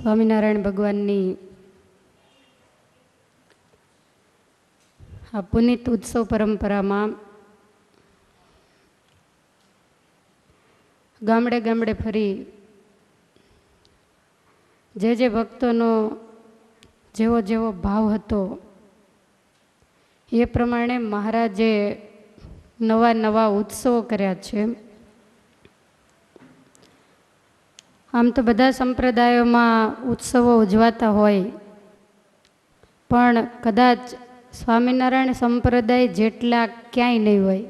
સ્વામિનારાયણ ભગવાનની આ પુનિત ઉત્સવ પરંપરામાં ગામડે ગામડે ફરી જે ભક્તોનો જેવો જેવો ભાવ હતો એ પ્રમાણે મહારાજે નવા નવા ઉત્સવો કર્યા છે. આમ તો બધા સંપ્રદાયોમાં ઉત્સવો ઉજવાતા હોય, પણ કદાચ સ્વામિનારાયણ સંપ્રદાય જેટલા ક્યાંય નહીં હોય.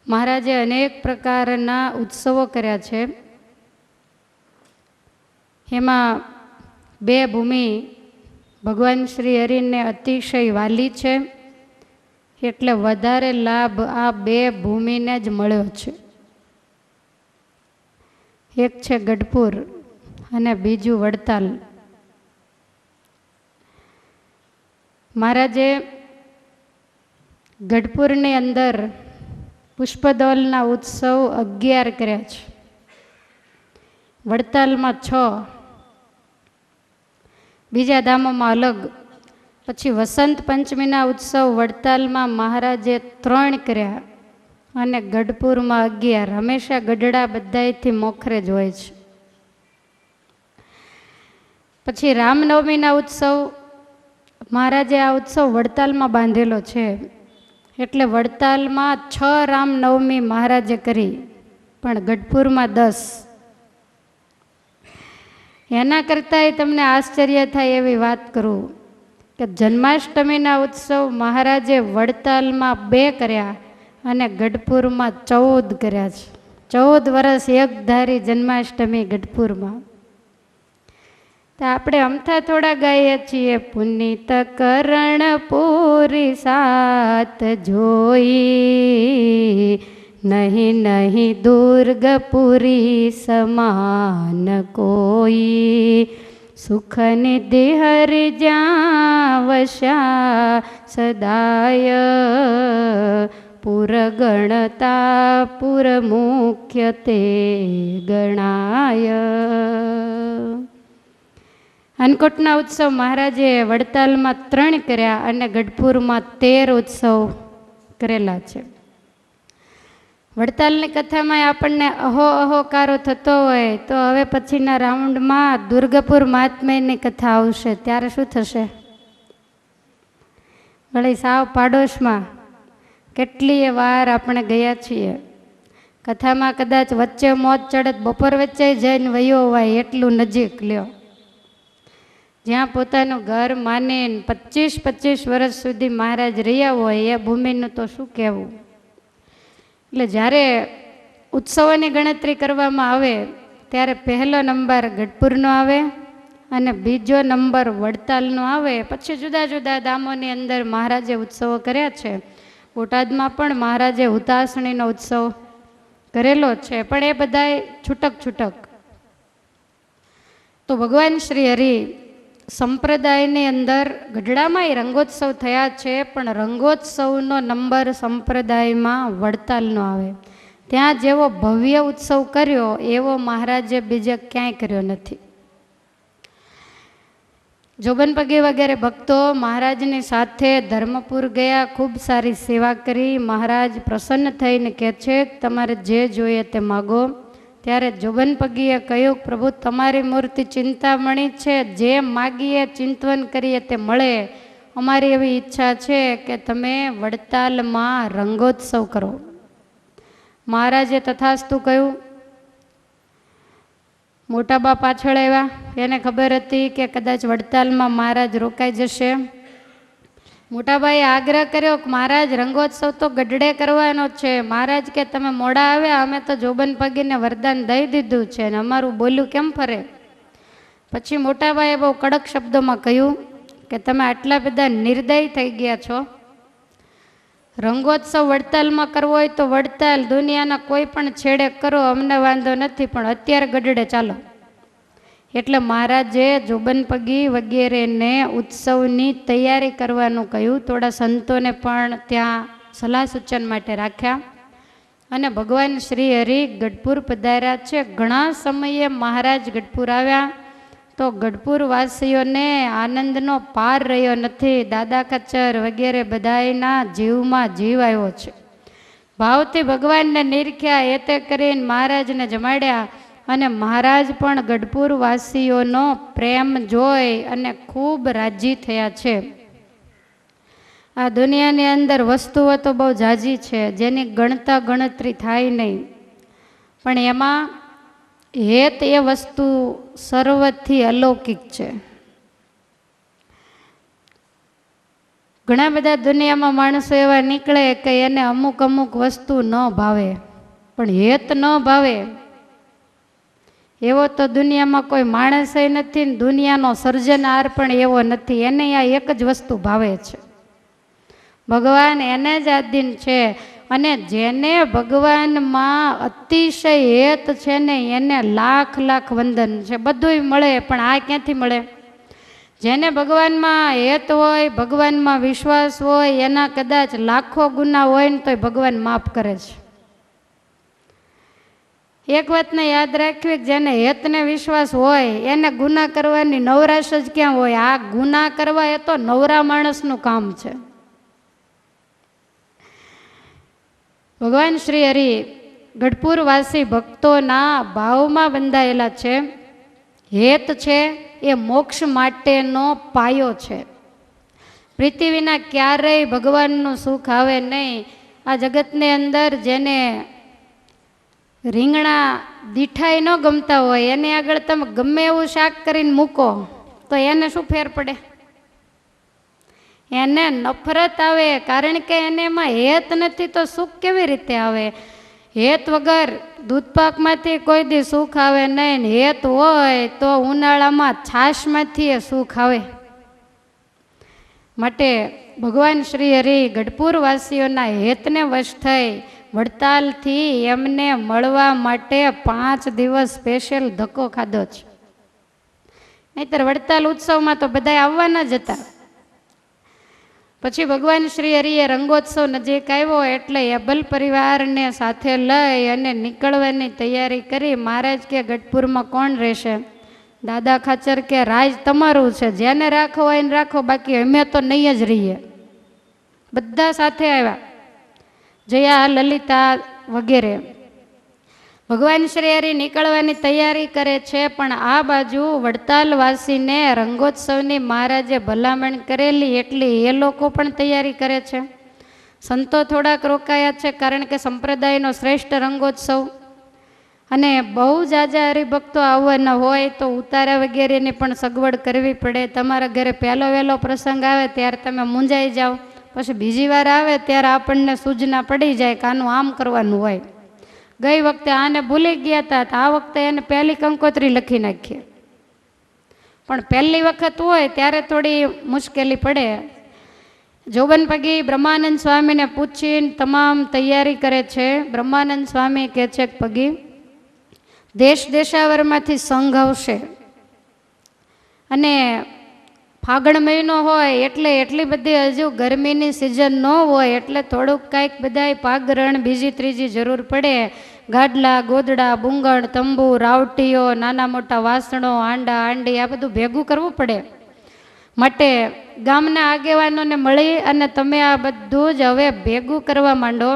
મહારાજે અનેક પ્રકારના ઉત્સવો કર્યા છે. એમાં બે ભૂમિ ભગવાન શ્રી હરિને અતિશય વાલી છે, એટલે વધારે લાભ આ બે ભૂમિને જ મળ્યો છે. એક છે ગઢપુર અને બીજું વડતાલ. મહારાજે ગઢપુરની અંદર પુષ્પદોલના ઉત્સવ 11 કર્યા છે, વડતાલમાં 6, બીજા ધામોમાં અલગ. પછી વસંત પંચમીના ઉત્સવ વડતાલમાં મહારાજે 3 કર્યા અને ગઢપુરમાં 11. હંમેશા ગઢડા બધાયથી મોખરે જ હોય છે. પછી રામનવમીના ઉત્સવ મહારાજે આ ઉત્સવ વડતાલમાં બાંધેલો છે, એટલે વડતાલમાં 6 રામનવમી મહારાજે કરી, પણ ગઢપુરમાં 10. એના કરતાંય તમને આશ્ચર્ય થાય એવી વાત કરું કે જન્માષ્ટમીના ઉત્સવ મહારાજે વડતાલમાં 2 કર્યા અને ગઢપુરમાં 14 કર્યા છે. 14 વર્ષ એકધારી જન્માષ્ટમી ગઢપુરમાં. તો આપણે અમથા થોડા ગાઈએ છીએ, પુનિત કરણ પૂરી સાત જોઈ, નહીં નહીં દુર્ગપુરી સમાન કોઈ, સુખ નિધિ હરિ જ્યાં વસ્યા સદાય, પુર ગણતા પુર મુખ્ય તે ગણાય. અન્નકૂટના ઉત્સવ મહારાજે વડતાલમાં 3 કર્યા અને ગઢપુરમાં 13 ઉત્સવ કરેલા છે. વડતાલની કથામાં આપણને અહો અહોકારો થતો હોય તો હવે પછીના રાઉન્ડમાં દુર્ગપુર મહાત્મ્યની કથા આવશે, ત્યારે શું થશે? વળી સાવ પાડોશમાં કેટલીય વાર આપણે ગયા છીએ. કથામાં કદાચ વચ્ચે મોત ચડત, બપોર વચ્ચે જઈને વયો હોય એટલું નજીક લ્યો. જ્યાં પોતાનું ઘર માનીને 25 વર્ષ સુધી મહારાજ રહ્યા હોય એ ભૂમિનું તો શું કહેવું. એટલે જ્યારે ઉત્સવોની ગણતરી કરવામાં આવે ત્યારે પહેલો નંબર ગઢપુરનો આવે અને બીજો નંબર વડતાલનો આવે. પછી જુદા જુદા ધામોની અંદર મહારાજે ઉત્સવો કર્યા છે. બોટાદમાં પણ મહારાજે હુતાસણીનો ઉત્સવ કરેલો છે, પણ એ બધાય છૂટક છૂટક. તો ભગવાન શ્રી હરિ સંપ્રદાયની અંદર ગઢડામાંય રંગોત્સવ થયા છે, પણ રંગોત્સવનો નંબર સંપ્રદાયમાં વડતાલનો આવે. ત્યાં જેવો ભવ્ય ઉત્સવ કર્યો એવો મહારાજે બીજે ક્યાંય કર્યો નથી. જોબનપગી વગેરે ભક્તો મહારાજની સાથે ધર્મપુર ગયા, ખૂબ સારી સેવા કરી. મહારાજ પ્રસન્ન થઈને કહે છે તમારે જે જોઈએ તે માગો. ત્યારે જોબનપગીએ કહ્યું, પ્રભુ તમારી મૂર્તિ ચિંતામણી છે, જે માગીએ ચિંતવન કરીએ તે મળે. અમારી એવી ઈચ્છા છે કે તમે વડતાલમાં રંગોત્સવ કરો. મહારાજે તથાસ્તુ કહ્યું. મોટાબા પાછળ આવ્યા, એને ખબર હતી કે કદાચ વડતાલમાં મહારાજ રોકાઈ જશે. મોટાબાઈએ આગ્રહ કર્યો કે મહારાજ રંગોત્સવ તો ગઢડે કરવાનો છે. મહારાજ કે તમે મોડા આવ્યા, અમે તો જોબનપગીને વરદાન દઈ દીધું છે ને અમારું બોલ્યું કેમ ફરે. પછી મોટાબાઈએ બહુ કડક શબ્દોમાં કહ્યું કે તમે આટલા બધા નિર્દય થઈ ગયા છો. રંગોત્સવ વડતાલમાં કરવો હોય તો વડતાલ દુનિયાના કોઈ પણ છેડે કરો, અમને વાંધો નથી, પણ અત્યારે ગઢડે ચાલો. એટલે મહારાજે જોબનપગી વગેરેને ઉત્સવની તૈયારી કરવાનું કહ્યું. થોડા સંતોને પણ ત્યાં સલાહ સૂચન માટે રાખ્યા અને ભગવાન શ્રી હરિ ગઢપુર પધાર્યા છે. ઘણા સમયે મહારાજ ગઢપુર આવ્યા તો ગઢપુર વાસીઓને આનંદનો પાર રહ્યો નથી. દાદા ખચ્ચર વગેરે બધાના જીવમાં જીવ આવ્યો છે. ભાવથી ભગવાનને નિરખ્યા, એ તે કરીને મહારાજને જમાડ્યા અને મહારાજ પણ ગઢપુર વાસીઓનો પ્રેમ જોઈ અને ખૂબ રાજી થયા છે. આ દુનિયાની અંદર વસ્તુઓ તો બહુ ઝાઝી છે, જેની ગણતા ગણતરી થાય નહીં, પણ એમાં હેત એ વસ્તુ સર્વથી અલૌકિક છે. ઘણા બધા દુનિયામાં માણસો એવા નીકળે કે એને અમુક અમુક વસ્તુ ન ભાવે, પણ હેત ન ભાવે એવો તો દુનિયામાં કોઈ માણસ નથી ને દુનિયાનો સર્જનહાર પણ એવો નથી. એને આ એક જ વસ્તુ ભાવે છે, ભગવાન એને જ આધીન છે. અને જેને ભગવાનમાં અતિશય હેત છે ને એને લાખ લાખ વંદન છે. બધુંય મળે, પણ આ ક્યાંથી મળે? જેને ભગવાનમાં હેત હોય, ભગવાનમાં વિશ્વાસ હોય, એના કદાચ લાખો ગુના હોય ને તોય ભગવાન માફ કરે છે. એક વાતને યાદ રાખવી કે જેને હેતને વિશ્વાસ હોય એને ગુના કરવાની નવરાશ જ ક્યાં હોય? આ ગુના કરવા એ તો નવરા માણસનું કામ છે. ભગવાન શ્રી હરિ ગઢપુરવાસી ભક્તોના ભાવમાં બંધાયેલા છે. હેત છે એ મોક્ષ માટેનો પાયો છે. પ્રીતિ વિના ક્યારેય ભગવાનનું સુખ આવે નહીં. આ જગતની અંદર જેને રીંગણા દીઠાઈ ન ગમતા હોય એને આગળ તમે ગમે એવું શાક કરીને મૂકો તો એને શું ફેર પડે? એને નફરત આવે, કારણ કે એને એમાં હેત નથી તો સુખ કેવી રીતે આવે? હેત વગર દૂધપાકમાંથી કોઈ દી સુખ આવે નહીં. હેત હોય તો ઉનાળામાં છાશમાંથી એ સુખ આવે. માટે ભગવાન શ્રી હરિ ગઢપુર વાસીઓના હેતને વશ થઈ વડતાલથી એમને મળવા માટે 5 દિવસ સ્પેશિયલ ધક્કો ખાધો છે. નહીતર વડતાલ ઉત્સવમાં તો બધા આવવાના જ હતા. પછી ભગવાન શ્રી હરિએ રંગોત્સવ નજીક આવ્યો એટલે એબલ પરિવારને સાથે લઈ અને નીકળવાની તૈયારી કરી. મહારાજ કે ગઢપુરમાં કોણ રહેશે? દાદા ખાચર કે રાજ તમારું છે, જેને રાખો હોય એને રાખો, બાકી અમે તો નહીં જ રહીએ. બધા સાથે આવ્યા, જયા, લલિતા વગેરે. ભગવાન શ્રી હરિ નીકળવાની તૈયારી કરે છે, પણ આ બાજુ વડતાલવાસીને રંગોત્સવની મહારાજે ભલામણ કરેલી એટલી એ લોકો પણ તૈયારી કરે છે. સંતો થોડાક રોકાયા છે, કારણ કે સંપ્રદાયનો શ્રેષ્ઠ રંગોત્સવ અને બહુ જાજા હરિભક્તો આવવાના હોય તો ઉતારા વગેરેની પણ સગવડ કરવી પડે. તમારા ઘરે પહેલો વહેલો પ્રસંગ આવે ત્યારે તમે મૂંઝાઈ જાઓ, પછી બીજી વાર આવે ત્યારે આપણને સૂચના પડી જાય કે આનું આમ કરવાનું હોય. ગઈ વખતે આને ભૂલી ગયા હતા, આ વખતે એને પહેલી કંકોત્રી લખી નાખીએ. પણ પહેલી વખત હોય ત્યારે થોડી મુશ્કેલી પડે. જોબન પગી બ્રહ્માનંદ સ્વામીને પૂછીને તમામ તૈયારી કરે છે. બ્રહ્માનંદ સ્વામી કહે છે કે પગી દેશ દેશાવરમાંથી સંઘ આવશે અને ફાગણ મહિનો હોય એટલે એટલી બધી હજુ ગરમીની સિઝન ન હોય એટલે થોડુંક કાંઈક બધાય પાગરણ બીજી ત્રીજી જરૂર પડે. ગાડલા, ગોદડા, બુંગણ, તંબુ, રાવટીઓ, નાના મોટા વાસણો, આંડા, આંડી આ બધું ભેગું કરવું પડે. માટે ગામના આગેવાનોને મળી અને તમે આ બધું જ હવે ભેગું કરવા માંડો.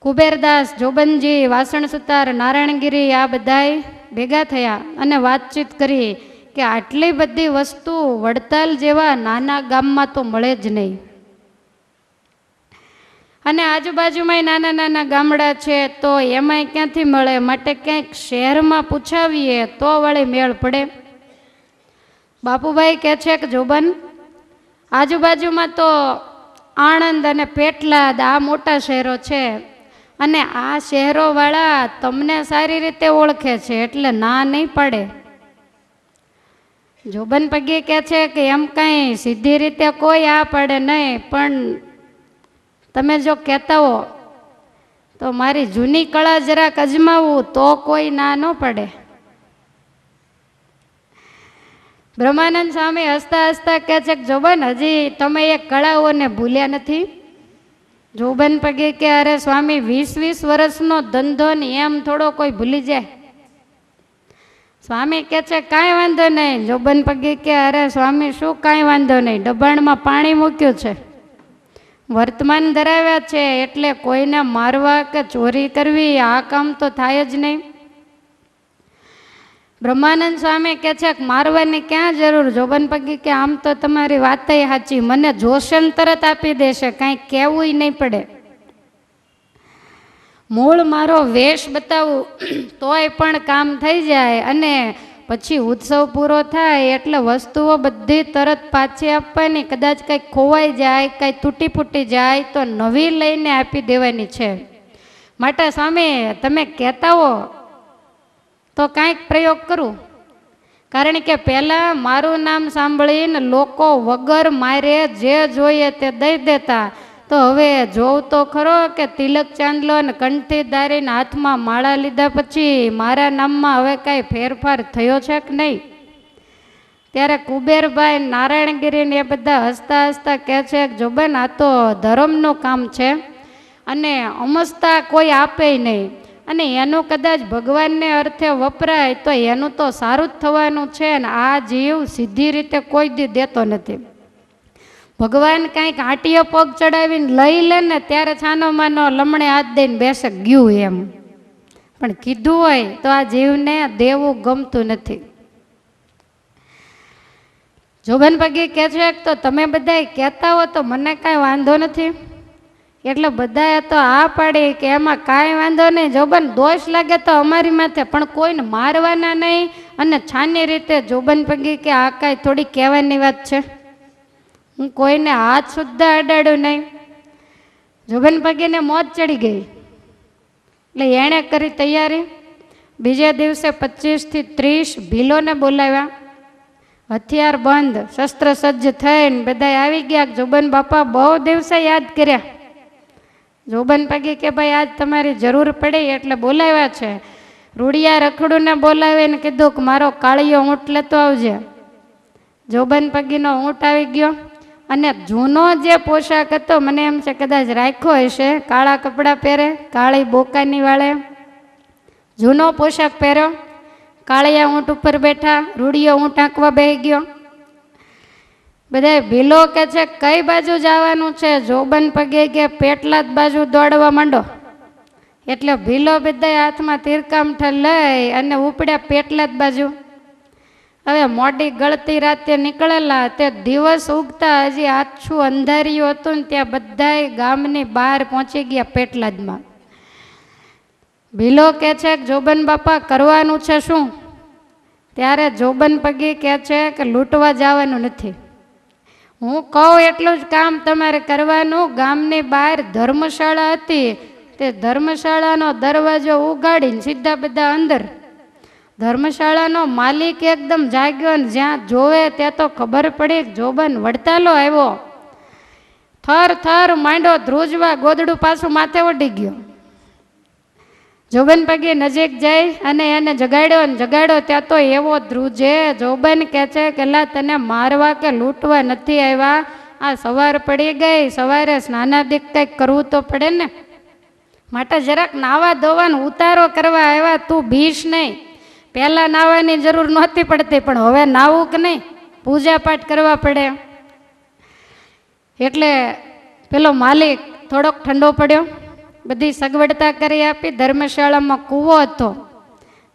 કુબેરદાસ, જોબનજી, વાસણ સુતાર, નારાયણગીરી આ બધાય ભેગા થયા અને વાતચીત કરી કે આટલી બધી વસ્તુ વડતાલ જેવા નાના ગામમાં તો મળે જ નહીં. અને આજુબાજુમાંય નાના નાના ગામડા છે તો એમાંય ક્યાંથી મળે? માટે ક્યાંક શહેરમાં પૂછાવીએ તો વળી મેળ પડે. બાપુભાઈ કહે છે કે જોબન, આજુબાજુમાં તો આણંદ અને પેટલાદ આ મોટા શહેરો છે અને આ શહેરોવાળા તમને સારી રીતે ઓળખે છે એટલે ના નહીં પાડે. જોબન પગી કહે છે કે એમ કાંઈ સીધી રીતે કોઈ આ પાડે નહીં, પણ તમે જો કહેતા હો તો મારી જૂની કળા જરાક અજમાવું તો કોઈ ના ન પડે. બ્રહ્માનંદ સ્વામી હસતા હસતા કહે છે કે જોબન, હજી તમે એ કળાઓને ભૂલ્યા નથી. જોબન પગે કે અરે સ્વામી 20-20 વર્ષનો ધંધો ને એમ થોડો કોઈ ભૂલી જાય. સ્વામી કે છે કાંઈ વાંધો નહીં. જોબન પગે કે અરે સ્વામી શું કાંઈ વાંધો નહીં, દબાણમાં પાણી મૂક્યું છે, વર્તમાન ધરાવ્યા છે, એટલે કોઈને મારવા કે ચોરી કરવી આ કામ તો થાય જ નહીં. બ્રહ્માનંદ સ્વામી કે છે મારવાની ક્યાં જરૂર. જોબન પગી કે આમ તો તમારી વાત સાચી, મને જોશે ને તરત આપી દેશે, કાંઈ કહેવું નહીં પડે. મૂળ મારો વેશ બતાવું તોય પણ કામ થઈ જાય, અને પછી ઉત્સવ પૂરો થાય એટલે વસ્તુઓ બધી તરત પાછી આપવાની. કદાચ કંઈક ખોવાઈ જાય, કંઈ તૂટી ફૂટી જાય તો નવી લઈને આપી દેવાની છે. માટે સ્વામી તમે કહેતા હો તો કાંઈક પ્રયોગ કરું. કારણ કે પહેલાં મારું નામ સાંભળીને લોકો વગર મારે જે જોઈએ તે દઈ દેતા, તો હવે જોઉં તો ખરો કે તિલક ચાંદલો અને કંઠી દારીને હાથમાં માળા લીધા પછી મારા નામમાં હવે કાંઈ ફેરફાર થયો છે કે નહીં. ત્યારે કુબેરભાઈ નારાયણગીરીને એ બધા હસતા હસતા કહે છે કે જોબન આ તો ધર્મનું કામ છે અને અમસ્તા કોઈ આપે નહીં, અને એનું કદાચ ભગવાનને અર્થે વપરાય તો એનું તો સારું જ થવાનું છે, ને આ જીવ સીધી રીતે કોઈ દી દેતો નથી. ભગવાન કાંઈક આંટીએ પગ ચડાવીને લઈ લે ને ત્યારે છાનો માનો લમણે હાથ દઈને બેસે ગયું એમ, પણ કીધું હોય તો આ જીવને દેવું ગમતું નથી. જોબન પગી કહે છે તો તમે બધા કહેતા હો તો મને કાંઈ વાંધો નથી. એટલે બધાએ તો આ પાડી કે એમાં કાંઈ વાંધો નહીં જોબન, દોષ લાગે તો અમારી માથે, પણ કોઈને મારવાના નહીં. અને છાની રીતે જોબન પગી કે આ કાંઈ થોડી કહેવાની વાત છે, હું કોઈને હાથ સુદ્ધા અડાડ્યું નહીં. જોબન પગીને મોત ચડી ગઈ એટલે એણે કરી તૈયારી. બીજે દિવસે 25 થી 30 ભીલોને બોલાવ્યા, હથિયાર બંધ, શસ્ત્ર સજ્જ થઈને બધા આવી ગયા. જોબન બાપા બહુ દિવસે યાદ કર્યા. જોબન પગી કે ભાઈ આજ તમારી જરૂર પડી એટલે બોલાવ્યા છે. રૂડિયા રખડુને બોલાવીને કીધું કે મારો કાળિયો ઊંટ લેતો આવજે. જોબન પગીનો ઊંટ આવી ગયો, અને જૂનો જે પોશાક હતો મને એમ છે કદાચ રાખ્યો હશે, કાળા કપડાં પહેરે, કાળી બોકાની વાળે જૂનો પોશાક પહેર્યો, કાળિયા ઊંટ ઉપર બેઠા, રૂડિયો ઊંટ આંકવા બેસી ગયો. બધા ભીલો કે છે કઈ બાજુ જવાનું છે. જોબન પગે કે પેટલાદ બાજુ દોડવા માંડો. એટલે ભીલો બધા હાથમાં તીરકામઠા લઈ અને ઉપડ્યા પેટલાદ બાજુ. હવે મોડી ગળતી રાતે નીકળેલા, તે દિવસ ઉગતા હજી આછું અંધારિયું હતું ને ત્યાં બધાય ગામની બહાર પહોંચી ગયા પેટલાદમાં. ભીલો કે છે કે જોબન બાપા કરવાનું છે શું? ત્યારે જોબન પગી કે છે કે લૂંટવા જવાનું નથી, હું કહું એટલું જ કામ તમારે કરવાનું. ગામની બહાર ધર્મશાળા હતી, તે ધર્મશાળાનો દરવાજો ઉગાડીને સીધા બધા અંદર. ધર્મશાળાનો માલિક એકદમ જાગ્યો ને જ્યાં જોવે ત્યાં તો ખબર પડી જોબન વડતાલો આવ્યો. થર થર માંડો ધ્રુજવા, ગોદડું પાછું માથે ઓઢી ગયો. જોબન પગી નજીક જઈ અને એને જગાડ્યો ને જગાડ્યો ત્યાં તો એવો ધ્રુજે. જોબન કહે છે કે લા તને મારવા કે લૂંટવા નથી આવ્યા, આ સવાર પડી ગઈ, સવારે સ્નાનાદિક કંઈક કરવું તો પડે ને, માટે જરાક નાવા ધોવાનો ઉતારો કરવા આવ્યા, તું ભીશ નહીં. પહેલાં નાવાની જરૂર નહોતી પડતી, પણ હવે નાવું કે નહીં, પૂજા પાઠ કરવા પડે. એટલે પેલો માલિક થોડોક ઠંડો પડ્યો, બધી સગવડતા કરી આપી. ધર્મશાળામાં કૂવો હતો.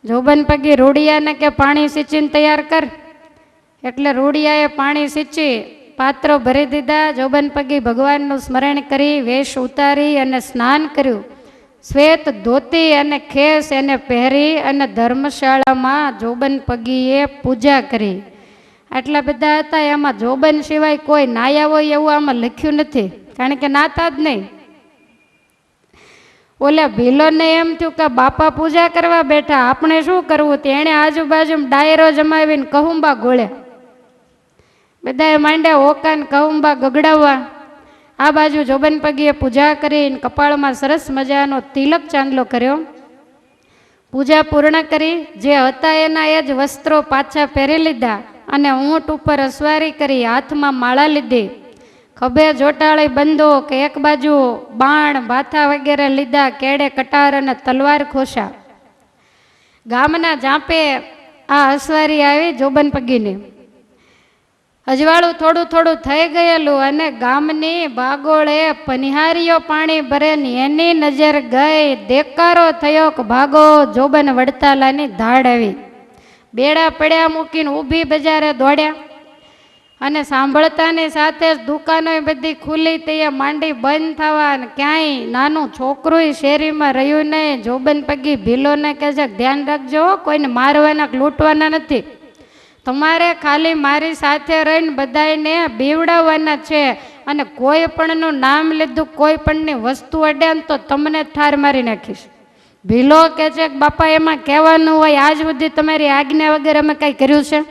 જોબન પગી રૂડિયાને કે પાણી સિંચીને તૈયાર કર, એટલે રૂડિયાએ પાણી સિંચી પાત્રો ભરી દીધા. જોબન પગી ભગવાનનું સ્મરણ કરી વેશ ઉતારી અને સ્નાન કર્યું. શ્વેત ધોતી અને ખેસ એને પહેરી અને ધર્મશાળામાં જોબન પગીએ પૂજા કરી. આટલા બધા હતા, એમાં જોબન સિવાય કોઈ નાયા હોય એવું આમાં લખ્યું નથી, કારણ કે નાતા જ નહીં. ઓલા ભીલોને એમ થયું કે બાપા પૂજા કરવા બેઠા, આપણે શું કરવું? તેણે આજુબાજુ ડાયરો જમાવીને કહુંબા ગોળે. બધાએ માંડ્યા ઓકાન કહુંબા ગગડાવવા. આ બાજુ જોબન પગીએ પૂજા કરીને કપાળમાં સરસ મજાનો તિલક ચાંદલો કર્યો. પૂજા પૂર્ણ કરી જે હતા એના એ જ વસ્ત્રો પાછા પહેરી લીધા અને ઊંટ ઉપર અસવારી કરી હાથમાં માળા લીધી. ખભે જોટાળી બંદૂક, એક બાજુ બાણ ભાથા વગેરે લીધા, કેડે કટાર અને તલવાર ખોશા. ગામના જાપે આ અસવારી આવી જોબન પગીની. અજવાળું થોડું થોડું થઈ ગયેલું અને ગામની ભાગોળે પનિહારીઓ પાણી ભરે ને એની નજર ગઈ. દેકારો થયો કે ભાગો, જોબન વડતાલાની ધાડ આવી. બેડા પડ્યા મૂકીને ઊભી બજારે દોડ્યા અને સાંભળતાની સાથે જ દુકાનો બધી ખુલ્લી તૈયાર માંડી બંધ થવા. અને ક્યાંય નાનું છોકરું શેરીમાં રહ્યું નહીં. જોબન પગી ભીલોને કહે છે, ધ્યાન રાખજો, કોઈને મારવાના લૂંટવાના નથી. તમારે ખાલી મારી સાથે રહીને બધાને બીવડાવવાના છે. અને કોઈ પણનું નામ લીધું, કોઈ પણની વસ્તુ અડે ને તો તમને ઠાર મારી નાખીશ. ભીલો કહે છે કે બાપા એમાં કહેવાનું હોય, આજ સુધી તમારી આજ્ઞા વગર અમે કંઈ કર્યું છે?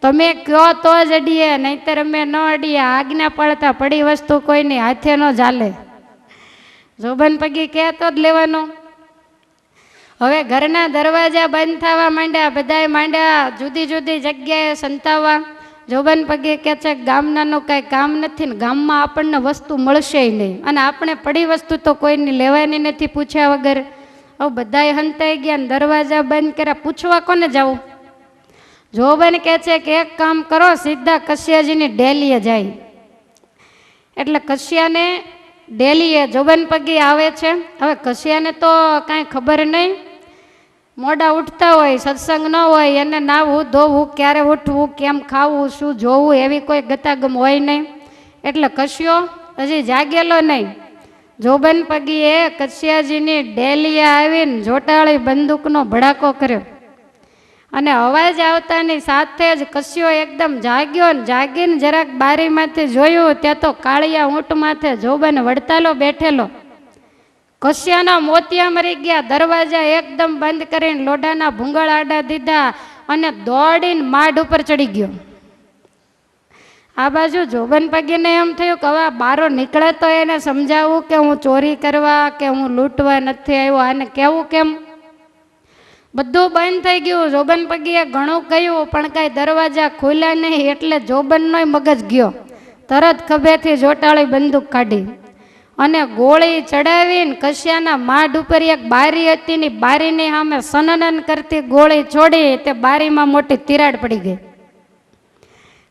તમે કહો તો જ અડીએ, નહીંતર અમે ન અડીએ. આજ્ઞા પાડતા પડી વસ્તુ કોઈની હાથે ન ચાલે. જોબન પગી કહેતો જ લેવાનો. હવે ઘરના દરવાજા બંધ થવા માંડ્યા, બધાય માંડ્યા જુદી જુદી જગ્યાએ સંતાવવા. જોબન પગે કહે છે ગામનાનું કાંઈ કામ નથી ને ગામમાં આપણને વસ્તુ મળશે નહીં, અને આપણે પડી વસ્તુ તો કોઈની લેવાની નથી પૂછ્યા વગર. હવે બધાય હંતાઈ ગયા ને દરવાજા બંધ કર્યા. પૂછવા કોને જવું? જોબન કહે છે કે એક કામ કરો, સીધા કશિયાજીની ડેલીએ જાય. એટલે કશિયાને ડેલીએ જોબન પગી આવે છે. હવે કશિયાને તો કાંઈ ખબર નહીં, મોડા ઉઠતા હોય, સત્સંગ ન હોય, એને નાવું ધોવું, ક્યારે ઉઠવું, કેમ ખાવું, શું જોવું, એવી કોઈ ગતાગમ હોય નહીં. એટલે કશિયો હજી જાગેલો નહીં. જોબન પગીએ કશિયાજીની ડેલીએ આવીને જોટાળી બંદૂકનો ભડાકો કર્યો અને અવાજ આવતાની સાથે જ કશિયો એકદમ જાગ્યો. ને જાગીને જરાક બારીમાંથી જોયું, ત્યાં તો કાળિયા ઊંટ માથે જોબન વડતાલો બેઠેલો. કશિયાના મોતિયા મરી ગયા. દરવાજા એકદમ બંધ કરીને લોઢાના ભૂંગળ આડા દીધા અને દોડીને માઢ ઉપર ચડી ગયો. આ બાજુ જોબન પગીને એમ થયું કે હવે બારો નીકળે તો એને સમજાવું કે હું ચોરી કરવા કે હું લૂંટવા નથી આવ્યો, આને કેવું કેમ? બધું બંધ થઈ ગયું. જોબન પગીએ ઘણું કહ્યું પણ કાંઈ દરવાજા ખોલ્યા નહીં. એટલે જોબનનો મગજ ગયો. તરત ખભેથી જોટાળી બંદૂક કાઢી અને ગોળી ચડાવીને કશિયાના માઢ ઉપર એક બારી હતી ને બારીની સામે સનનન કરતી ગોળી છોડી. તે બારીમાં મોટી તિરાડ પડી ગઈ.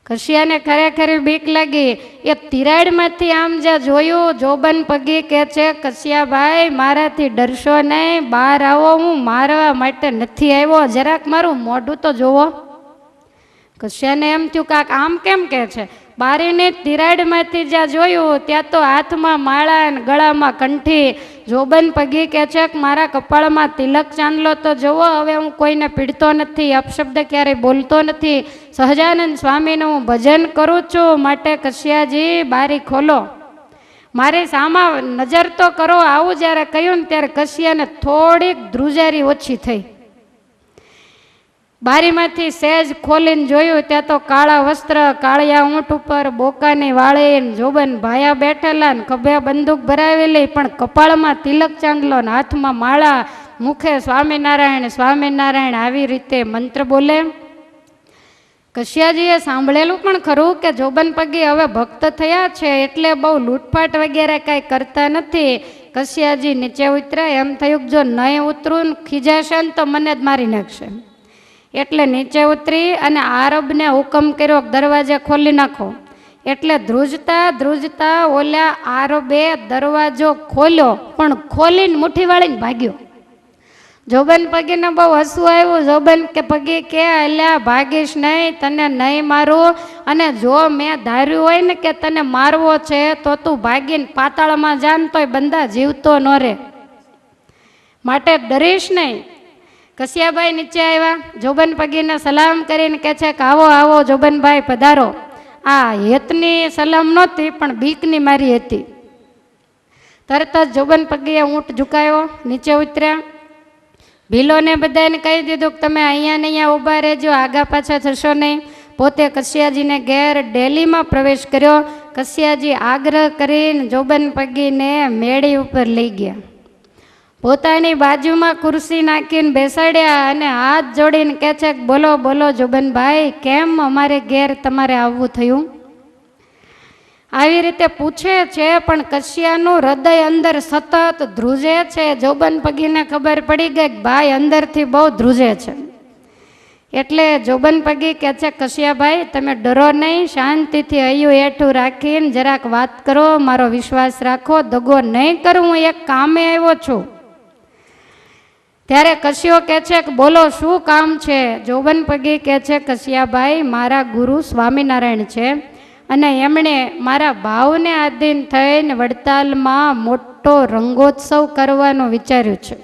કશિયાને ખરેખર બીક લાગી. એ તિરાડમાંથી આમ જ્યાં જોયું, જોબન પગી કહે છે કશિયાભાઈ મારાથી ડરશો નહીં, બહાર આવો, હું મારવા માટે નથી આવ્યો, જરાક મારું મોઢું તો જોવો. કશિયાને એમ થયું કાક આમ કેમ કહે છે? બારીની તિરાડમાંથી જ્યાં જોયું ત્યાં તો હાથમાં માળા અને ગળામાં કંઠી. જોબન પગી કહે છે કે મારા કપાળમાં તિલક ચાંદલો તો જોવો, હવે હું કોઈને પીડતો નથી, અપશબ્દ ક્યારેય બોલતો નથી, સહજાનંદ સ્વામીનું હું ભજન કરું છું, માટે કશિયાજી બારી ખોલો, મારી સામા નજર તો કરો. આવું જ્યારે કહ્યું ને ત્યારે કશિયાને થોડીક ધ્રુજારી ઓછી થઈ. બારીમાંથી સહેજ ખોલીને જોયું ત્યાં તો કાળા વસ્ત્ર, કાળિયા ઊંટ ઉપર બોકાની વાળી જોબન ભાયા બેઠેલા ને ખભે બંદૂક ભરાવેલી, પણ કપાળમાં તિલક ચાંદલો ને હાથમાં માળા, મુખે સ્વામિનારાયણ સ્વામિનારાયણ આવી રીતે મંત્ર બોલે. કશિયાજીએ સાંભળેલું પણ ખરું કે જોબન પગી હવે ભક્ત થયા છે એટલે બહુ લૂંટફાટ વગેરે કાંઈ કરતા નથી. કશિયાજી નીચે ઉતર્યા. એમ થયું જો નહીં ઉતરું ને ખીજાશે ને તો મને જ મારી નાખશે. એટલે નીચે ઉતરી અને આરબને હુકમ કર્યો દરવાજા ખોલી નાખો. એટલે ધ્રુજતા ધ્રુજતા ઓલા આરબે દરવાજો ખોલ્યો, પણ ખોલીને મુઠ્ઠી વાળીને ભાગ્યો. જોબન પગીને બહુ હસવું આવ્યું. જોબન કે પગી કે અલ્યા ભાગીશ નહીં, તને નહીં મારું, અને જો મેં ધાર્યું હોય ને કે તને મારવો છે તો તું ભાગીને પાતાળમાં જાન તોય બંદા જીવતો ન રહે, માટે ડરીશ નહીં. કશિયાભાઈ નીચે આવ્યા. જોબન પગીને સલામ કરીને કહે છે કે આવો આવો જોબનભાઈ પધારો. આ હેતની સલામ નહોતી પણ બીકની મારી હતી. તરત જ જોબન પગીએ ઊંટ ઝુકાયો, નીચે ઉતર્યા. ભીલોને બધાને કહી દીધું કે તમે અહીંયા ને અહીંયા ઊભા રહેજો, આગા પાછા થશો નહીં. પોતે કશિયાજીને ઘેર ડેલીમાં પ્રવેશ કર્યો. કશિયાજી આગ્રહ કરીને જોબન પગીને મેળી ઉપર લઈ ગયા. પોતાની બાજુમાં ખુરશી નાખીને બેસાડ્યા અને હાથ જોડીને કહે છે કે બોલો બોલો જોબનભાઈ, કેમ અમારે ઘેર તમારે આવવું થયું? આવી રીતે પૂછે છે, પણ કશ્યાનું હૃદય અંદર સતત ધ્રુજે છે. જોબન પગીને ખબર પડી ગઈ કે ભાઈ અંદરથી બહુ ધ્રુજે છે. એટલે જોબન પગી કહે છે, કશ્યાભાઈ તમે ડરો નહીં, શાંતિથી હૈયું હેઠું રાખીને જરાક વાત કરો, મારો વિશ્વાસ રાખો, દગો નહીં કરું, હું એક કામે આવ્યો છું. ત્યારે કશ્યો કહે છે કે બોલો શું કામ છે? જોબન પગી કહે છે, કશ્યાભાઈ મારા ગુરુ સ્વામિનારાયણ છે અને એમણે મારા ભાવને આધીન થઈને વડતાલમાં મોટો રંગોત્સવ કરવાનું વિચાર્યું છે.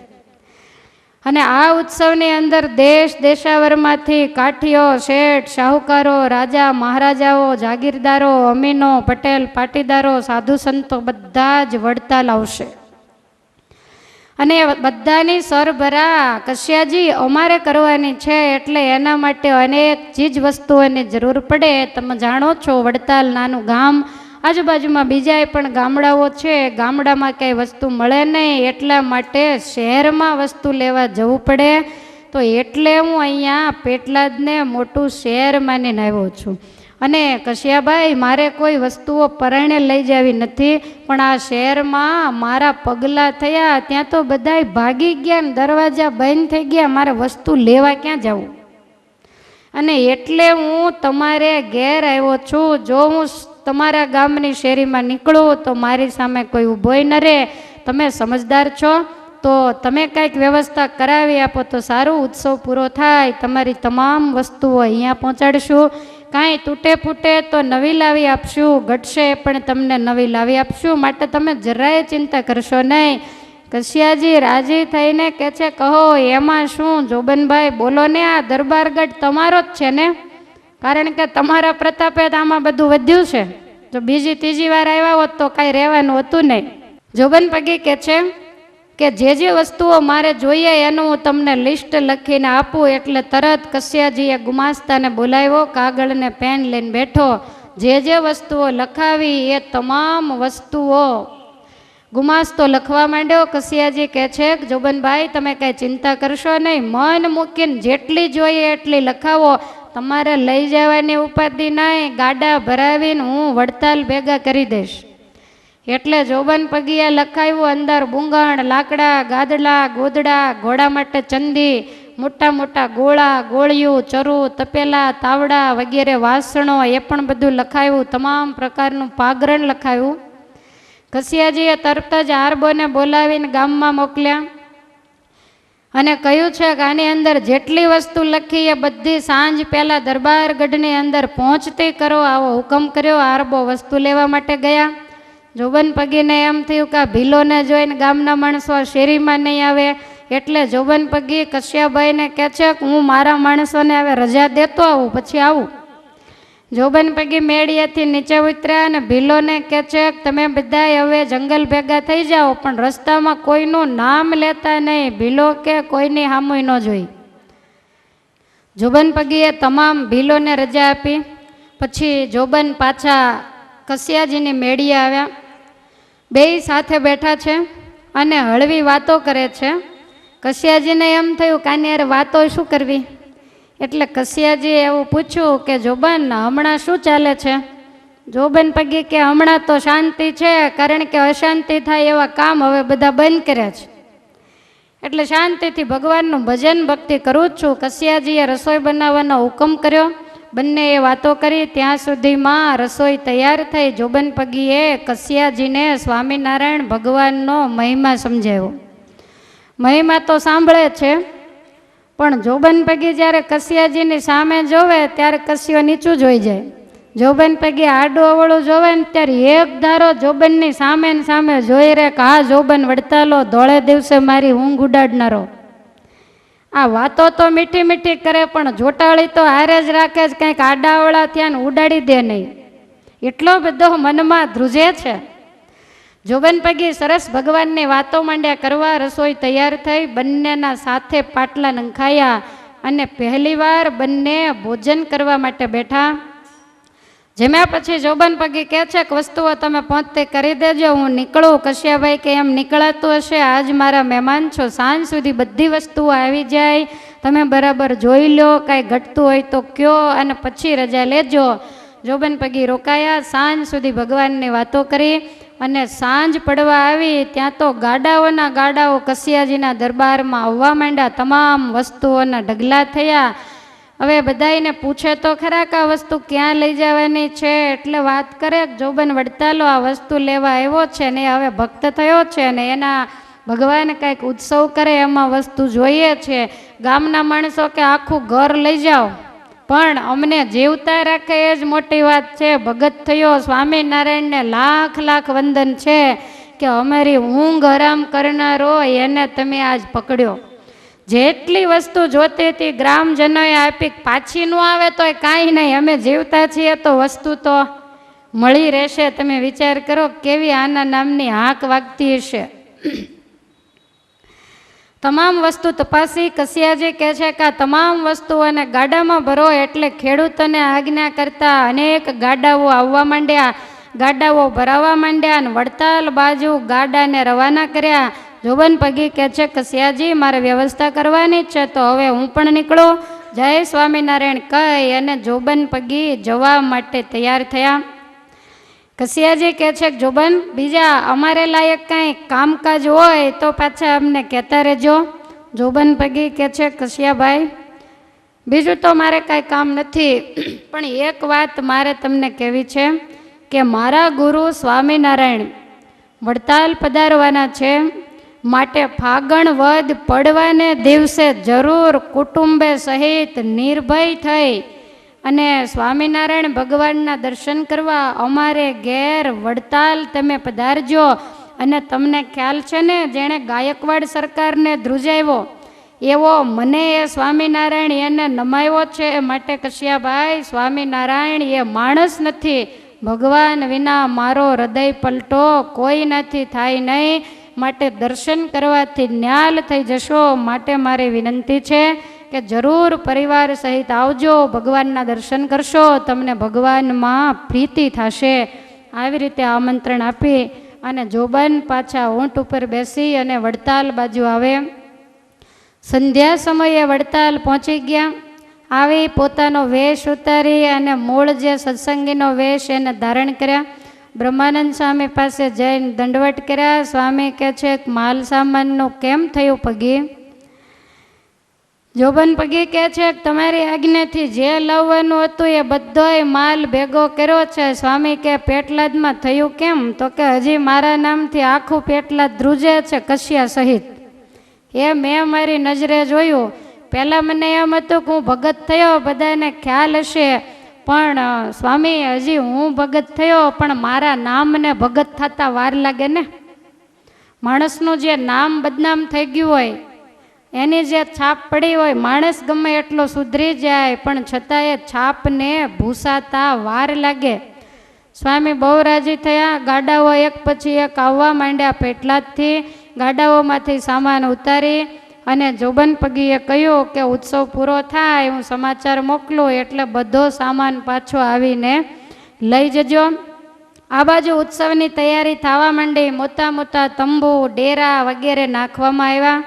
અને આ ઉત્સવની અંદર દેશ દેશાવરમાંથી કાઠીઓ, શેઠ, શાહુકારો, રાજા મહારાજાઓ, જાગીરદારો, અમીનો, પટેલ, પાટીદારો, સાધુ સંતો બધા જ વડતાલ આવશે. અને બધાની સરભરા કશ્યાજી અમારે કરવાની છે, એટલે એના માટે અનેક ચીજ વસ્તુઓની જરૂર પડે. તમે જાણો છો વડતાલ નાનું ગામ, આજુબાજુમાં બીજા પણ ગામડાઓ છે, ગામડામાં કંઈ વસ્તુ મળે નહીં, એટલા માટે શહેરમાં વસ્તુ લેવા જવું પડે. તો એટલે હું અહીંયા પેટલાદને મોટું શહેર માનીને આવ્યો છું. અને કશ્યાભાઈ મારે કોઈ વસ્તુઓ પરણે લઈ જવી નથી, પણ આ શહેરમાં મારા પગલાં થયા ત્યાં તો બધાય ભાગી ગયા ને દરવાજા બંધ થઈ ગયા, મારે વસ્તુ લેવા ક્યાં જવું? અને એટલે હું તમારે ઘેર આવ્યો છું. જો હું તમારા ગામની શેરીમાં નીકળું તો મારી સામે કોઈ ઊભોય ન રહે. તમે સમજદાર છો તો તમે કંઈક વ્યવસ્થા કરાવી આપો તો સારું, ઉત્સવ પૂરો થાય તમારી તમામ વસ્તુઓ અહીંયા પહોંચાડશું. કાંઈ તૂટે ફૂટે તો નવી લાવી આપશું, ઘટશે પણ તમને નવી લાવી આપશું, માટે તમે જરાય ચિંતા કરશો નહીં. કશ્યાજી રાજી થઈને કહે છે, કહો એમાં શું? જોબનભાઈ બોલો ને, આ દરબારગઢ તમારો જ છે ને? કારણ કે તમારા પ્રતાપે આમાં બધું વધ્યું છે. જો બીજી ત્રીજી વાર આવ્યા હોત તો કાંઈ રહેવાનું હતું નહીં. જોબન પગી કહે છે કે જે વસ્તુઓ મારે જોઈએ એનું હું તમને લિસ્ટ લખીને આપું. એટલે તરત કશ્યાજીએ ગુમાસ્તાને બોલાવ્યો, કાગળ ને પેન લઈને બેઠો. જે વસ્તુઓ લખાવી એ તમામ વસ્તુઓ ગુમાસ્તો લખવા માંડ્યો. કશ્યાજી કહે છે કે જોબનભાઈ તમે કાંઈ ચિંતા કરશો નહીં, મન મૂકીને જેટલી જોઈએ એટલી લખાવો, તમારે લઈ જવાની ઉપાધિ નહીં, ગાડા ભરાવીને હું વડતાલ ભેગા કરી દઈશ. એટલે જોબન પગીએ લખાવ્યું, અંદર બુંગણ, લાકડા, ગાદડા, ગોદડા, ઘોડા માટે ચંદી, મોટા મોટા ગોળા, ગોળિયું, ચરું, તપેલા, તાવડા વગેરે વાસણો, એ પણ બધું લખાવ્યું. તમામ પ્રકારનું પાગરણ લખાવ્યું. કશ્યાજીએ તરત જ આરબોને બોલાવીને ગામમાં મોકલ્યા અને કહ્યું છે કે આની અંદર જેટલી વસ્તુ લખી એ બધી સાંજ પહેલાં દરબારગઢની અંદર પહોંચતી કરો, આવો હુકમ કર્યો. આરબો વસ્તુ લેવા માટે ગયા. જોબન પગીને એમ થયું કે આ ભીલોને જોઈને ગામના માણસો શેરીમાં નહીં આવે, એટલે જોબન પગી કશ્યાભાઈને કહે છે કે હું મારા માણસોને હવે રજા દેતો આવું, પછી આવું. જોબન પગી મેળિયાથી નીચે ઉતર્યા અને ભીલોને કહે છે કે તમે બધા હવે જંગલ ભેગા થઈ જાઓ, પણ રસ્તામાં કોઈનું નામ લેતા નહીં. ભીલો કે કોઈની હામુય ન જોઈ. જોબન પગીએ તમામ ભીલોને રજા આપી. પછી જોબન પાછા કશ્યાજીની મેળીએ આવ્યા. બેય સાથે બેઠા છે અને હળવી વાતો કરે છે. કશ્યાજીને એમ થયું કે આની યાર વાતો શું કરવી, એટલે કશ્યાજીએ એવું પૂછ્યું કે જોબન હમણાં શું ચાલે છે? જોબન પગી કે હમણાં તો શાંતિ છે, કારણ કે અશાંતિ થાય એવા કામ હવે બધા બંધ કર્યા છે, એટલે શાંતિથી ભગવાનનું ભજન ભક્તિ કરું જ છું. કશ્યાજીએ રસોઈ બનાવવાનો હુકમ કર્યો. બંનેએ વાતો કરી. ત્યાં સુધીમાં રસોઈ તૈયાર થઈ. જોબન પગીએ કશ્યાજીને સ્વામિનારાયણ ભગવાનનો મહિમા સમજાવ્યો. મહિમા તો સાંભળે છે, પણ જોબન પગી જ્યારે કશ્યાજીની સામે જોવે ત્યારે કશ્યો નીચું જોઈ જાય. જોબન પગી આડું અવળું જોવે ને ત્યારે એક ધારો જોબનની સામે ને સામે જોઈ રહે કે આ જોબન વડતાલો ધોળે દિવસે મારી ઊંઘ ઉડાડનારો. આ વાતો તો મીઠી મીઠી કરે, પણ જોટાળી તો હારે જ રાખે જ, કંઈક આડાવળા થયા ને ઉડાડી દે નહીં, એટલો બધો મનમાં ધ્રુજે છે. જોબન પગી સરસ ભગવાનની વાતો માંડ્યા કરવા. રસોઈ તૈયાર થઈ. બંનેના સાથે પાટલા નંખાયા અને પહેલીવાર બંને ભોજન કરવા માટે બેઠા. જમ્યા પછી જોબન પગી કહે છે કે વસ્તુઓ તમે પહોંચતી કરી દેજો, હું નીકળું. કશ્યાભાઈ કે એમ નીકળાતું હશે, આજ મારા મહેમાન છો, સાંજ સુધી બધી વસ્તુઓ આવી જાય, તમે બરાબર જોઈ લો, કાંઈ ઘટતું હોય તો કયો અને પછી રજા લેજો. જોબન પગી રોકાયા. સાંજ સુધી ભગવાનની વાતો કરી અને સાંજ પડવા આવી ત્યાં તો ગાડાઓના ગાડાઓ કસિયાજીના દરબારમાં આવવા માંડ્યા. તમામ વસ્તુઓના ઢગલા થયા. હવે બધાને પૂછે તો ખરા કે આ વસ્તુ ક્યાં લઈ જવાની છે, એટલે વાત કરે જોબન વડતાલો આ વસ્તુ લેવા આવ્યો છે ને હવે ભક્ત થયો છે ને એના ભગવાન કંઈક ઉત્સવ કરે એમાં વસ્તુ જોઈએ છે. ગામના માણસો કે આખું ઘર લઈ જાઓ પણ અમને જીવતા રાખે એ જ મોટી વાત છે. ભગત થયો, સ્વામિનારાયણને લાખ લાખ વંદન છે કે અમારી ઊંઘ હરામ કરનારો એને તમે આજ પકડ્યો. જેટલી વસ્તુ જોતી હતી ગ્રામજનોએ આપી, પાછી ન આવે તોય કાંઈ નહીં, અમે જીવતા છીએ તો વસ્તુ તો મળી રહેશે. તમે વિચાર કરો કેવી આના નામની હાક વાગતી હશે. તમામ વસ્તુ તપાસી કસિયાજી કહે છે કે આ તમામ વસ્તુઓને ગાડામાં ભરો, એટલે ખેડૂતોને આજ્ઞા કરતા અનેક ગાડાઓ આવવા માંડ્યા. ગાડાઓ ભરાવા માંડ્યા અને વડતાલ બાજુ ગાડાને રવાના કર્યા. જોબન પગી કહે છે કસિયાજી મારે વ્યવસ્થા કરવાની છે તો હવે હું પણ નીકળું. જય સ્વામિનારાયણ કહી અને જોબન પગી જવા માટે તૈયાર થયા. કસિયાજી કહે છે કે જોબન બીજા અમારે લાયક કાંઈ કામકાજ હોય તો પાછા અમને કહેતા રહેજો. જોબન પગી કહે છે કસિયાભાઈ બીજું તો મારે કાંઈ કામ નથી, પણ એક વાત મારે તમને કહેવી છે કે મારા ગુરુ સ્વામિનારાયણ વડતાલ પધારવાના છે, માટે ફાગણ વદ પડવાને દિવસે જરૂર કુટુંબે સહિત નિર્ભય થઈ અને સ્વામિનારાયણ ભગવાનના દર્શન કરવા અમારે ઘેર વડતાલ તમે પધારજો. અને તમને ખ્યાલ છે ને જેણે ગાયકવાડ સરકારને ધ્રુજાવ્યો એવો મને એ સ્વામિનારાયણ એને નમાવ્યો છે. માટે કશિયાભાઈ સ્વામિનારાયણ એ માણસ નથી, ભગવાન વિના મારો હૃદય પલટો કોઈ નથી થાય નહીં, માટે દર્શન કરવાથી ન્યાલ થઈ જશો. માટે મારી વિનંતી છે કે જરૂર પરિવાર સહિત આવજો, ભગવાનના દર્શન કરશો, તમને ભગવાનમાં પ્રીતિ થશે. આવી રીતે આમંત્રણ આપી અને જોબન પાછા ઊંટ ઉપર બેસી અને વડતાલ બાજુ આવે. સંધ્યા સમયે વડતાલ પહોંચી ગયા. આવી પોતાનો વેશ ઉતારી અને મૂળ જે સત્સંગીનો વેશ એને ધારણ કર્યા. બ્રહ્માનંદ સ્વામી પાસે જઈને દંડવટ કર્યા. સ્વામી કહે છે માલ સામાનનું કેમ થયું પગી? જોબન પગી કહે છે તમારી આજ્ઞાથી જે લાવવાનું હતું એ બધોય માલ ભેગો કર્યો છે. સ્વામી કે પેટલાદમાં થયું કેમ? તો કે હજી મારા નામથી આખું પેટલાદ ધ્રુજે છે કશિયા સહિત. એ મેં મારી નજરે જોયું. પહેલાં મને એમ હતું કે હું ભગત થયો, બધાને ખ્યાલ હશે, પણ સ્વામી હજી હું ભગત થયો પણ મારા નામને ભગત થતા વાર લાગે ને. માણસનું જે નામ બદનામ થઈ ગયું હોય, એની જે છાપ પડી હોય, માણસ ગમે એટલો સુધરી જાય પણ છતાં એ છાપને ભૂસાતા વાર લાગે. સ્વામી બહુ રાજી થયા. ગાડાઓ એક પછી એક આવવા માંડ્યા. પેટલાદથી ગાડાઓમાંથી સામાન ઉતારી અને જોબન પગીએ કહ્યું કે ઉત્સવ પૂરો થાય હું સમાચાર મોકલું એટલે બધો સામાન પાછો આવીને લઈ જજો. આ બાજુ ઉત્સવની તૈયારી થવા માંડી. મોટા મોટા તંબુ ડેરા વગેરે નાખવામાં આવ્યા.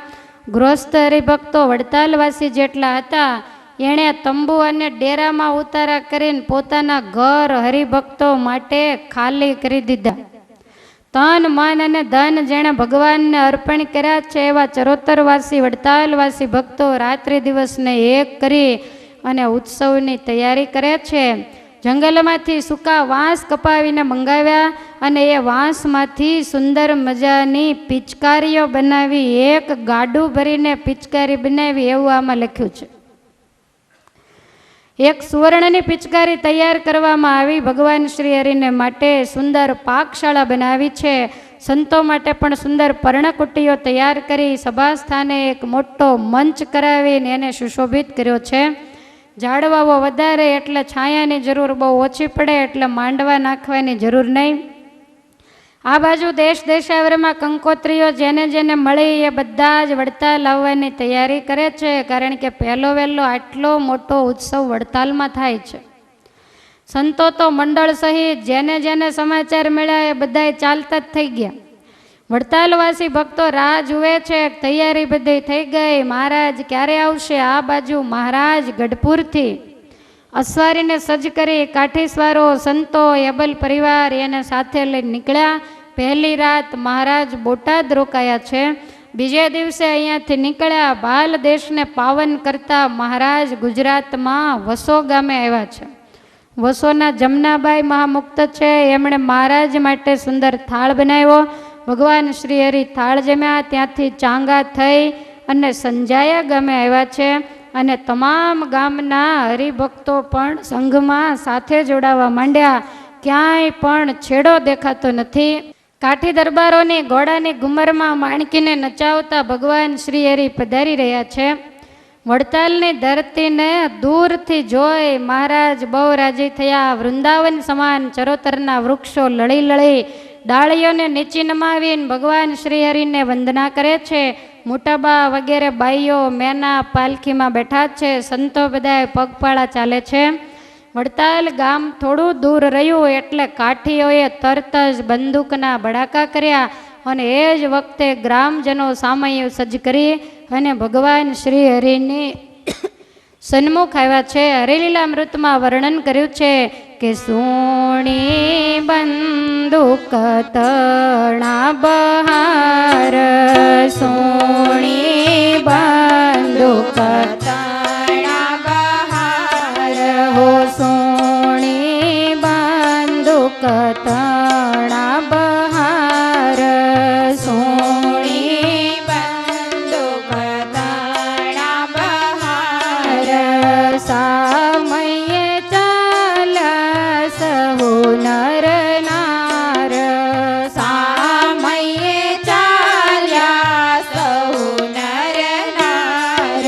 ગૃહસ્થ હરિભક્તો વડતાલવાસી જેટલા હતા એણે તંબુ અને ડેરામાં ઉતારા કરીને પોતાના ઘર હરિભક્તો માટે ખાલી કરી દીધા. તન મન અને ધન જેણે ભગવાનને અર્પણ કર્યા છે એવા ચરોતરવાસી વડતાલવાસી ભક્તો રાત્રિ દિવસને એક કરી અને ઉત્સવની તૈયારી કરે છે. જંગલમાંથી સૂકા વાંસ કપાવીને મંગાવ્યા અને એ વાંસમાંથી સુંદર મજાની પિચકારીઓ બનાવી, એક ગાડું ભરીને પિચકારી બનાવી એવું આમાં લખ્યું છે. એક સુવર્ણની પિચકારી તૈયાર કરવામાં આવી. ભગવાન શ્રી હરિને માટે સુંદર પાકશાળા બનાવી છે. સંતો માટે પણ સુંદર પર્ણકુટીઓ તૈયાર કરી સભા સ્થાને એક મોટો મંચ કરાવીને એને સુશોભિત કર્યો છે. ઝાડવાઓ વધારે એટલે છાયાની જરૂર બહુ ઓછી પડે એટલે માંડવા નાખવાની જરૂર નહીં. આ બાજુ દેશ દેશાવરમાં કંકોત્રીઓ જેને જેને મળી એ બધા જ વડતાલ આવવાની તૈયારી કરે છે, કારણ કે પહેલો વહેલો આટલો મોટો ઉત્સવ વડતાલમાં થાય છે. સંતો તો મંડળ સહિત જેને જેને સમાચાર મળ્યા એ બધા ચાલતા જ થઈ ગયા. વડતાલવાસી ભક્તો રાહ જુએ છે. તૈયારી બધી થઈ ગઈ. મહારાજ ક્યારે આવશે? આ બાજુ મહારાજ ગઢપુરથી અસવારીને સજ્જ કરી કાઠીસવારો સંતો એબલ પરિવાર એને સાથે લઈ નીકળ્યા. પહેલી રાત મહારાજ બોટાદ રોકાયા છે. બીજે દિવસે અહીંયાથી નીકળ્યા ભાલ દેશને પાવન કરતા મહારાજ ગુજરાતમાં વસો ગામે આવ્યા છે. વસોના જમનાબાઈ મહામુક્ત છે, એમણે મહારાજ માટે સુંદર થાળ બનાવ્યો. ભગવાન શ્રી હરિ થાળ જમ્યા. ત્યાંથી ચાંગા થઈ અને સંજાયા ગામે આવ્યા છે. અને તમામ ગામના હરિભક્તો પણ સંઘમાં સાથે જોડાવા માંડ્યા. ક્યાંય પણ છેડો દેખાતો નથી. કાઠી દરબારોની ઘોડાની ઘુમરમાં માણકીને નચાવતા ભગવાન શ્રી હરિ પધારી રહ્યા છે. વડતાલની ધરતીને દૂરથી જોઈ મહારાજ બહુ રાજી થયા. વૃંદાવન સમાન ચરોતરના વૃક્ષો લળી લળી ડાળીઓને નીચી નમાવીને ભગવાન શ્રી હરિને વંદના કરે છે. મોટાબા વગેરે બાઈઓ મેના પાલખીમાં બેઠા છે. સંતો બધાએ પગપાળા ચાલે છે. વડતાલ ગામ થોડું દૂર રહ્યું એટલે કાઠીઓએ તરત જ બંદૂકના બડાકા કર્યા અને એ જ વખતે ગ્રામજનો સામૈયું સજ્જ કરી અને ભગવાન શ્રી હરિની સન્મુખ આવ્યા છે. હરિલીલામૃતમાં વર્ણન કર્યું છે કે સોણી બંદૂક તણા બહાર, સોણી બંદૂક તણા બહાર, હો સોણી બંદૂક તણા બહાર, સોણી બંદૂક તણા બહાર, સામયે ચાલ્યા સહુ નર નાર, સામયે ચાલ્યા સહુ નર નાર,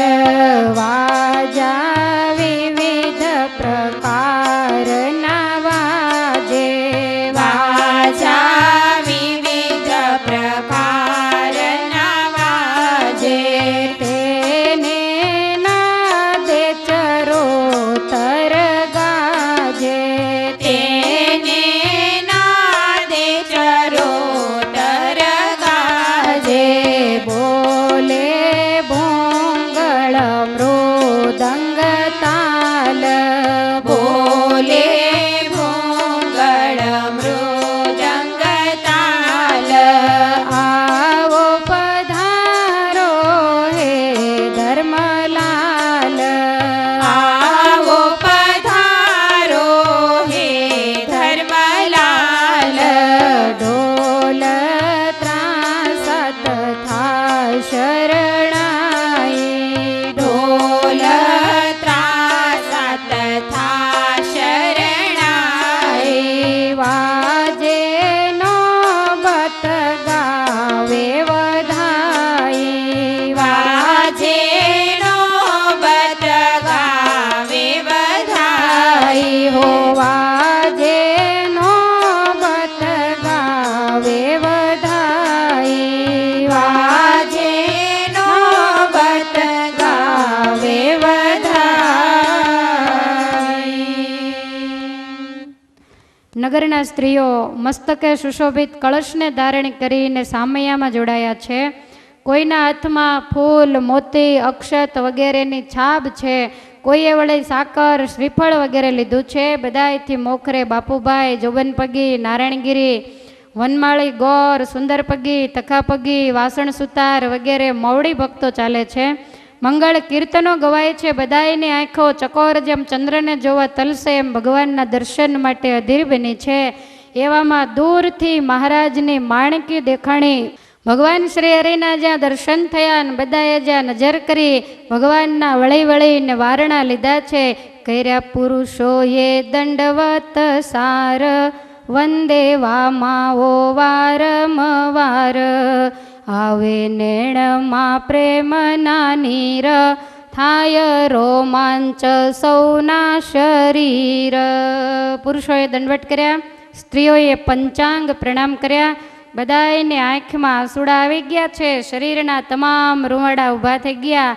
વાજા વિવિધ પ્રકારના વાજે, વાજા વિવિધ પ્રકારના વાજે, તેને નાદે ચરોતર ગાજે, તેને નાદે ચરોતર ગાજે, બોલે ભોંગળ મૃદંગ તાલ, બોલે ભોંગળ મૃદંગ તાલ, આવો પધારો હે ધર્મલાલ, આવો પધારો હે ધર્મલાલ, ઢોલ ત્રાસત થા શરણાઈ, ઢોલ ત્રાસત થા શરણાઈ, વાજે નોબત ગાવે વધાઈ, વાજે નોબત ગાવે વધાઈ, હો વાજે નોબત ગાવે વધાઈ, વાજે નોબત ગાવે વધાઈ. નગરના સ્ત્રીઓ મસ્તકે સુશોભિત કળશને ધારણ કરીને સામૈયામાં જોડાયા છે. કોઈના હાથમાં ફૂલ, મોતી, અક્ષત વગેરેની છાબ છે. કોઈએ વળી સાકર, શ્રીફળ વગેરે લીધું છે. બધાયથી મોખરે બાપુભાઈ, જોબનપગી, નારાયણગીરી, વનમાળી ગોર, સુંદરપગી, તખાપગી, વાસણ સુતાર વગેરે મવડી ભક્તો ચાલે છે. મંગળ કીર્તનો ગવાય છે. બધાયની આંખો ચકોર જેમ ચંદ્રને જોવા તલસે એમ ભગવાનના દર્શન માટે અધીર બની છે. એવામાં દૂરથી મહારાજની માણકી દેખાણી. ભગવાન શ્રી હરિના જ્યાં દર્શન થયા અને બધાએ જ્યાં નજર કરી ભગવાનના વળી વળીને વારણા લીધા છે. કર્યા પુરુષોએ દંડવત સાર, વંદે વામાઓ વારમવાર, આવે નેણમાં પ્રેમના નીર, થાય રોમાંચ સૌના શરીર. પુરુષોએ દંડવટ કર્યા, સ્ત્રીઓએ પંચાંગ પ્રણામ કર્યા. બધાયની આંખમાં આંસુડા આવી ગયા છે. શરીરના તમામ રૂવાડા ઊભા થઈ ગયા.